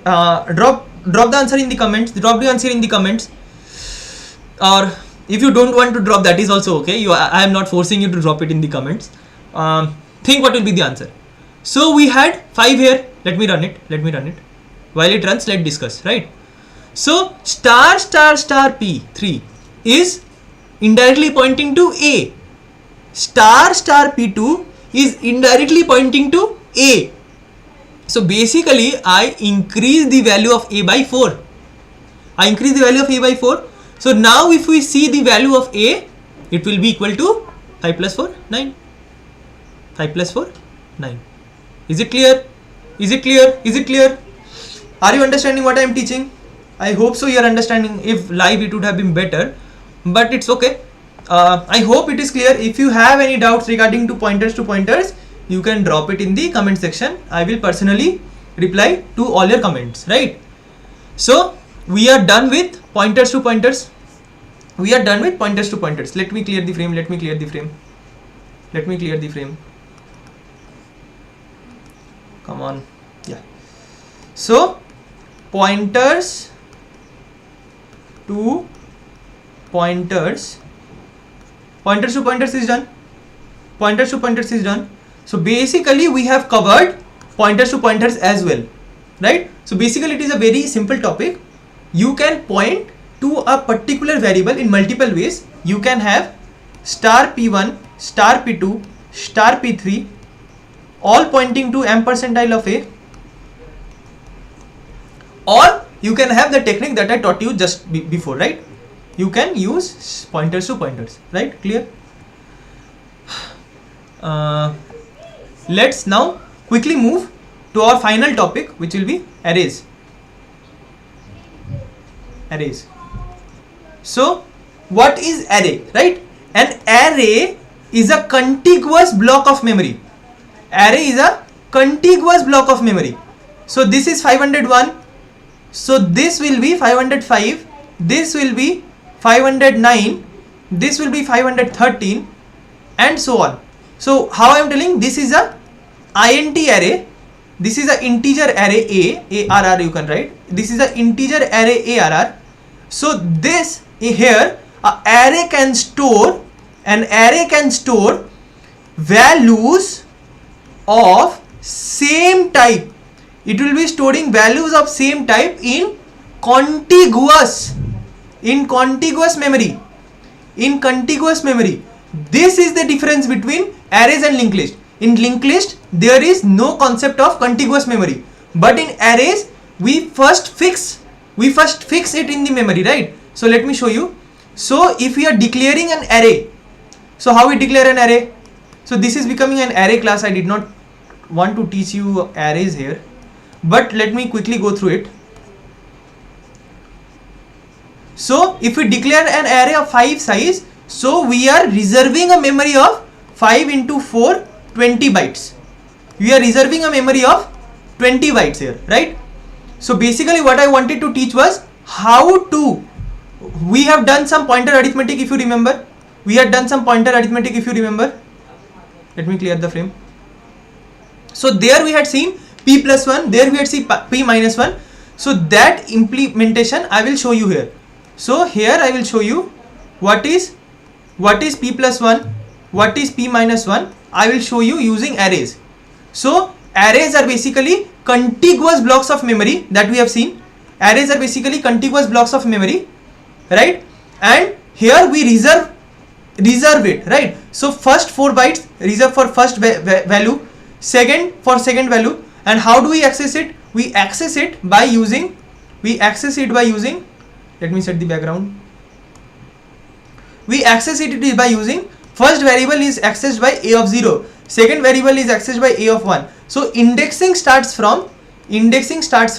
Drop the answer in the comments. Or if you don't want to drop, that is also okay. I am not forcing you to drop it in the comments. Think what will be the answer. So we had 5 here. Let me run it. While it runs, let's discuss, right? So star P3 is indirectly pointing to A. Star P2 is indirectly pointing to A. So basically I increase the value of A by 4. So now if we see the value of A, it will be equal to 5 plus 4, 9. 5 plus 4, 9. Is it clear? Are you understanding what I am teaching? I hope so you are understanding. If live it would have been better, but it's okay. I hope it is clear. If you have any doubts regarding to pointers, you can drop it in the comment section. I will personally reply to all your comments, right? So we are done with pointers to pointers. Let me clear the frame. Come on. Yeah. So pointers to pointers is done. So basically we have covered pointers to pointers as well, right? So basically it is a very simple topic. You can point to a particular variable in multiple ways. You can have star P1, star P2, star P3 all pointing to ampersandile of A, or you can have the technique that I taught you just before, right? You can use pointers to pointers, right? Clear? Let's now quickly move to our final topic, which will be arrays. Arrays. So what is array, right? An array is a contiguous block of memory. Array is a contiguous block of memory. So this is 501, so this will be 505, this will be 509, this will be 513, and so on. So how I am telling, this is a int array, this is a integer array arr you can write, this is a integer array arr. So this here, an array can store values of same type. It will be storing values of same type in contiguous memory. This is the difference between arrays and linked list. In linked list there is no concept of contiguous memory, but in arrays we first fix it in the memory, right? So let me show you. So if we are declaring an array, so how we declare an array? So this is becoming an array class. I did not want to teach you arrays here, but let me quickly go through it. So if we declare an array of 5 size, so we are reserving a memory of 5 into 4, 20 bytes. We are reserving a memory of 20 bytes here, right? So basically what I wanted to teach was how to, we have done some pointer arithmetic if you remember. Let me clear the frame. So there we had seen p plus 1, there we had seen p minus 1. So that implementation I will show you here. So here I will show you what is p plus 1, what is p minus 1. I will show you using arrays. So arrays are basically contiguous blocks of memory that we have seen. Arrays are basically contiguous blocks of memory, right? And here we reserve it, right? So first 4 bytes reserve for first value, second for second value. And how do we access it? We access it by using, let me set the background. We access it by using, first variable is accessed by a of 0, second variable is accessed by a of 1. So indexing starts from 0. Indexing starts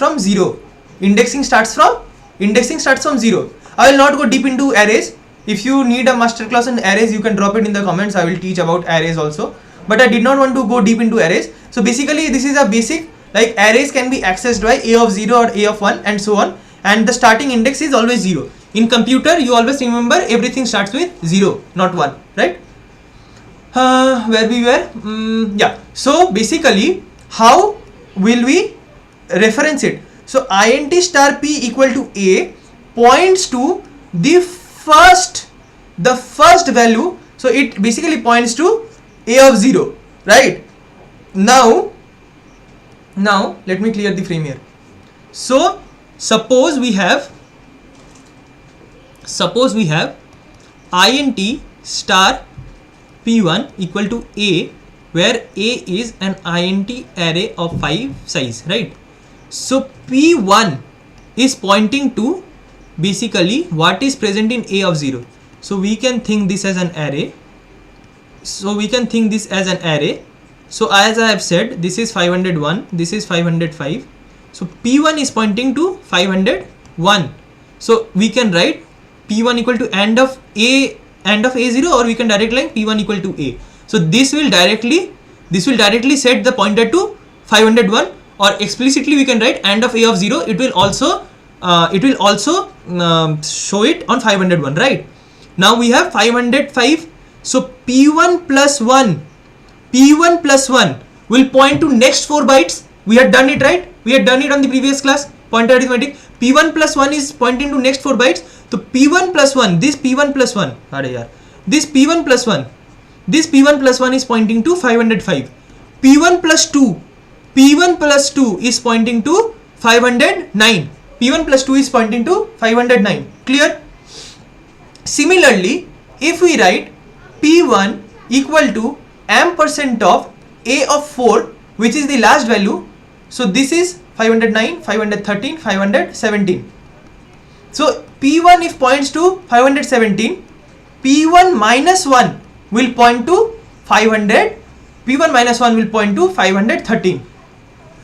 from 0. I will not go deep into arrays. If you need a masterclass in arrays, you can drop it in the comments. I will teach about arrays also, but I did not want to go deep into arrays. So basically this is a basic, like arrays can be accessed by a of 0 or a of 1 and so on, and the starting index is always 0. In computer you always remember everything starts with 0, not 1, right? Where we were, yeah. So basically how will we reference it? So int star p equal to a points to the first value. So it basically points to a of 0, right? Now let me clear the frame here. So suppose we have int star p1 equal to a, where a is an int array of 5 size, right? So p1 is pointing to basically what is present in a of 0. So we can think this as an array. So as I have said, this is 501, this is 505. So p1 is pointing to 501. So we can write p1 equal to end of a0, or we can directly like p1 equal to a. So this will directly set the pointer to 501, or explicitly we can write end of a of 0. It will also show it on 501, right? Now we have 505. So p1 plus 1 will point to next 4 bytes. We had done it, right? We had done it on the previous class, pointer arithmetic. p1 plus 1 is pointing to next 4 bytes. So p1 plus 1, this p1 plus 1 is pointing to 505. p1 plus 2 is pointing to 509. p1 plus 2 is pointing to 509. Clear? Similarly, if we write p1 equal to ampersand of a of 4, which is the last value, so this is 509, 513, 517. So p1 if points to 517, p1 minus 1 will point to 509. P1 minus 1 will point to 513,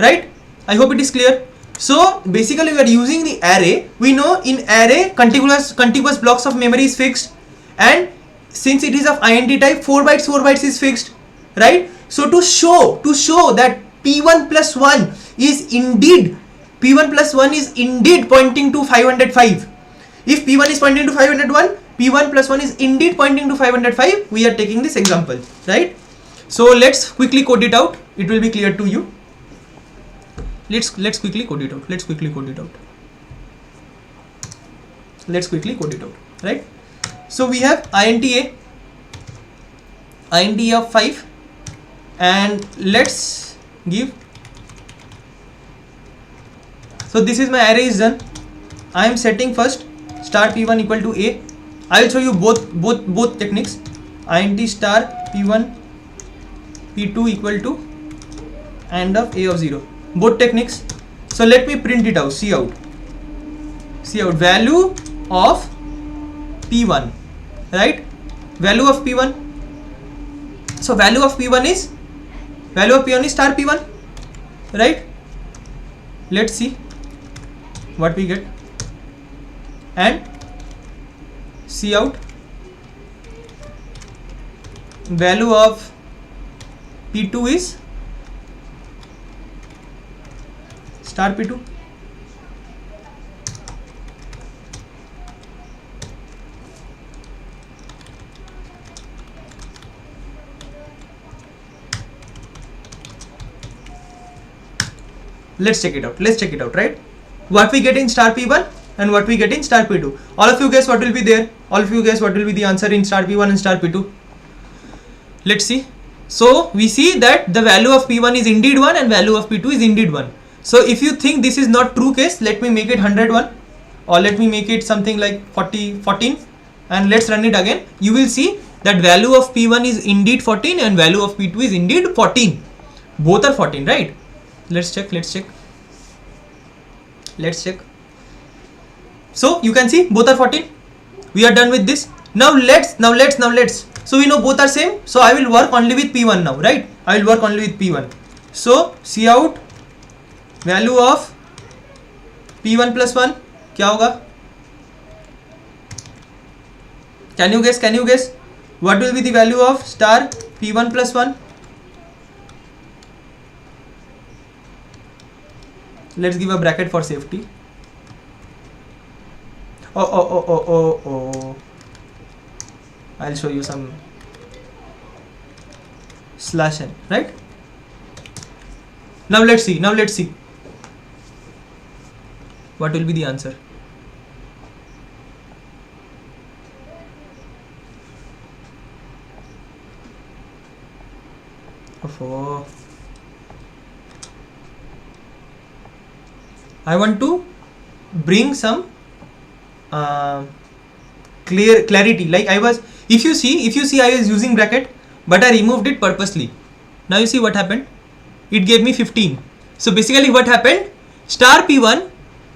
right? I hope it is clear. So basically we are using the array. We know in array contiguous blocks of memory is fixed, and since it is of int type, 4 bytes is fixed, right? So to show that P1 plus 1 is indeed pointing to 505. If P1 is pointing to 501, P1 plus 1 is indeed pointing to 505. We are taking this example, right? So let's quickly code it out. It will be clear to you. Let's quickly code it out. Let's quickly code it out, right? So we have int of 5, and let's give. So this is my array is done. I am setting first star P1 equal to A. I will show you both techniques. Int star P1 P2 equal to and of A of 0. Both techniques. So let me print it out. See out value of P1, right? Value of P1. So value of P1 is star P1, right? Let's see what we get. And see out value of P2 is star P2. Let's check it out, right? What we get in star P1 and what we get in star P2. All of you guess what will be there. All of you guess what will be the answer in star P1 and star P2. Let's see. So we see that the value of P1 is indeed 1 and value of P2 is indeed 1. So if you think this is not true case, let me make it 101, or let me make it something like 14, and let's run it again. You will see that value of P1 is indeed 14 and value of P2 is indeed 14. Both are 14, right? Let's check. So you can see both are 14. We are done with this. Now let's. So we know both are same. So I will work only with P1 now, right? I will work only with P1. So see out value of P1 plus 1 क्या होगा? Can you guess? What will be the value of star P1 plus 1? Let's give a bracket for safety. Oh. I'll show you some slash n, right? Now let's see. What will be the answer? I want to bring some clarity. Like if you see I was using bracket, but I removed it purposely. Now you see what happened. It gave me 15. So basically what happened, star P1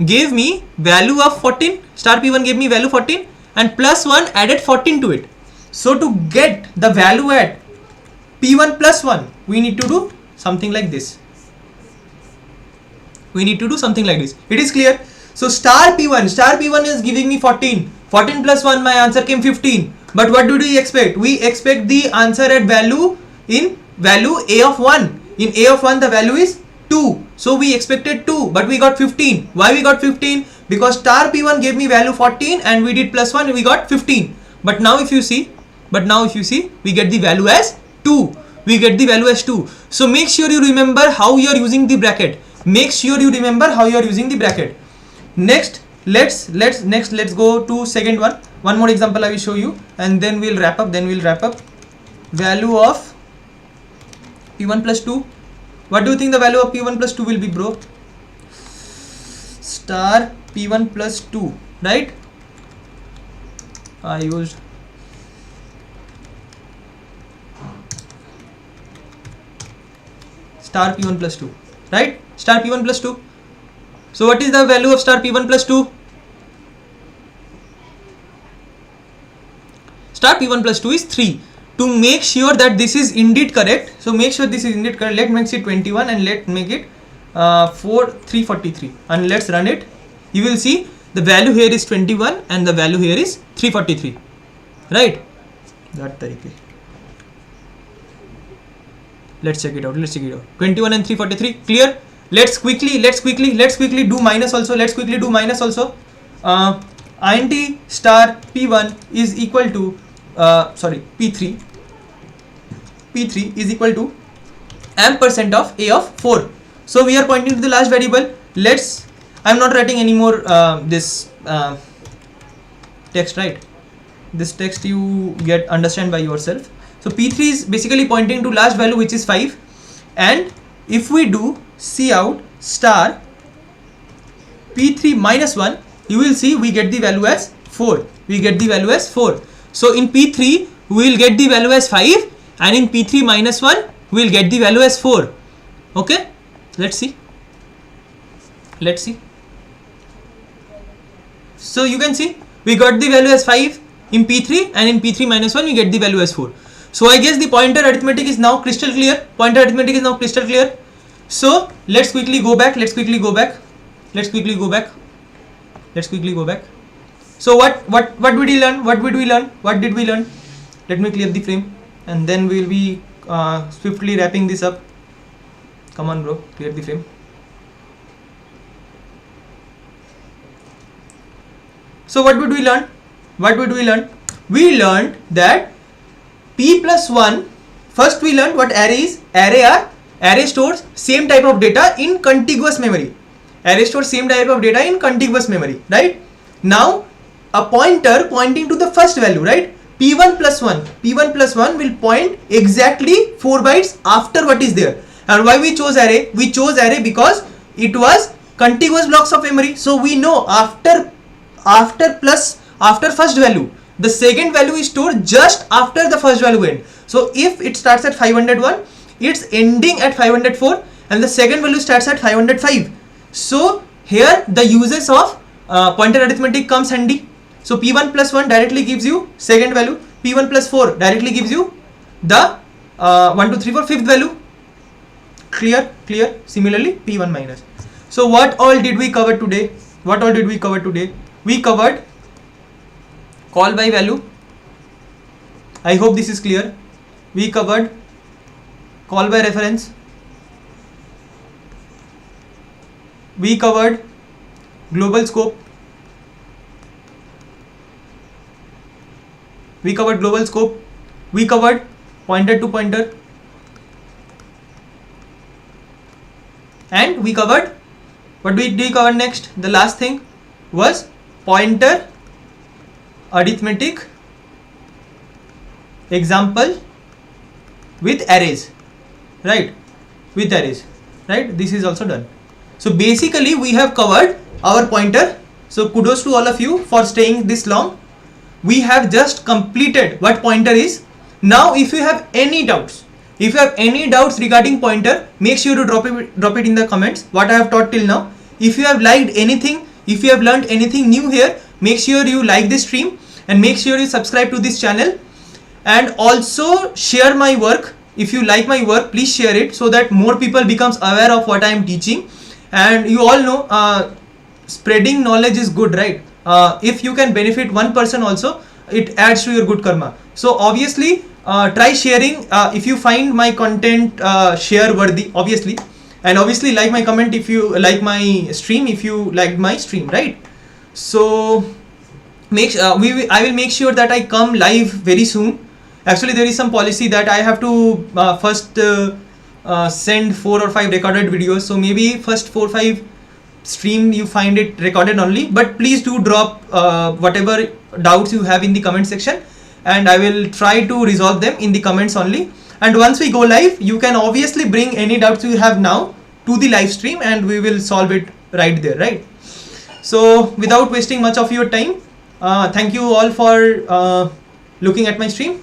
gave me value of 14, star P1 gave me value 14 and plus 1 added 14 to it. So to get the value at P1 plus 1, we need to do something like this. It is clear. So star P1 is giving me 14 plus 1, my answer came 15. But what do we expect? We expect the answer at value in value A of 1. In A of 1 the value is 2. So we expected 2, but we got 15. Why we got 15? Because star P1 gave me value 14 and we did plus 1 and we got 15. But now if you see, we get the value as 2. So make sure you remember how you are using the bracket. Next, let's go to second one. One more example I will show you and then we'll wrap up. Value of P1 plus 2. What do you think the value of P1 plus 2 will be, bro? Star P1 plus 2, right? I used star P1 plus 2, right? Star P1 plus 2. So what is the value of star P1 plus 2? Star P1 plus 2 is 3. to make sure that this is indeed correct. So make sure this is indeed correct. Let make it 21 and let make it 343 and let's run it. You will see the value here is 21 and the value here is 343, right? That tarike. Let's check it out. 21 and 343 clear. Let's quickly do minus also. INT star P1 is equal to P3 is equal to ampersand of A of 4. So we are pointing to the last variable. I'm not writing anymore this text, right? This text you understand by yourself. So P3 is basically pointing to last value, which is 5, and if we do cout star P3 minus 1, you will see we get the value as 4. So in P3 we will get the value as 5, and in P3 minus 1 we will get the value as 4. Okay, let's see. So you can see we got the value as 5 in P3, and in P3 minus 1 we get the value as 4. So I guess the pointer arithmetic is now crystal clear. So let's quickly go back. So what did we learn? What did we learn? Let me clear the frame and then we will be swiftly wrapping this up. Come on bro, clear the frame. So what did we learn? We learned that P plus 1, first we learned what array is. Array stores same type of data in contiguous memory. Right? Now a pointer pointing to the first value, right? P1 plus 1 will point exactly 4 bytes after what is there. And why we chose array? We chose array because it was contiguous blocks of memory. So we know after first value, the second value is stored just after the first value end. So if it starts at 501, it's ending at 504, and the second value starts at 505. So here the uses of pointer arithmetic comes handy. So P1 plus 1 directly gives you second value. P1 plus 4 directly gives you the 1, 2, 3, 4 fifth value. Clear. Similarly P1 minus. So what all did we cover today? We covered call by value. I hope this is clear. We covered call by reference. We covered global scope. We covered pointer to pointer. And we covered, what did we cover next? The last thing was pointer arithmetic example with arrays, right? This is also done. So basically we have covered our pointer. So kudos to all of you for staying this long. We have just completed what pointer is. Now if you have any doubts regarding pointer, make sure to drop it in the comments what I have taught till now. If you have liked anything, if you have learned anything new here, make sure you like this stream and make sure you subscribe to this channel, and also share my work. If you like my work, please share it so that more people becomes aware of what I am teaching. And you all know spreading knowledge is good, right? If you can benefit one person also, it adds to your good karma. So obviously try sharing if you find my content share worthy, obviously, and obviously like my comment if you like my stream, if you liked my stream, right? So I will make sure that I come live very soon. Actually there is some policy that I have to first send 4 or 5 recorded videos, so maybe first 4 or 5 stream you find it recorded only, but please do drop whatever doubts you have in the comment section, and I will try to resolve them in the comments only. And once we go live, you can obviously bring any doubts you have now to the live stream and we will solve it right there, right? So without wasting much of your time, thank you all for looking at my stream.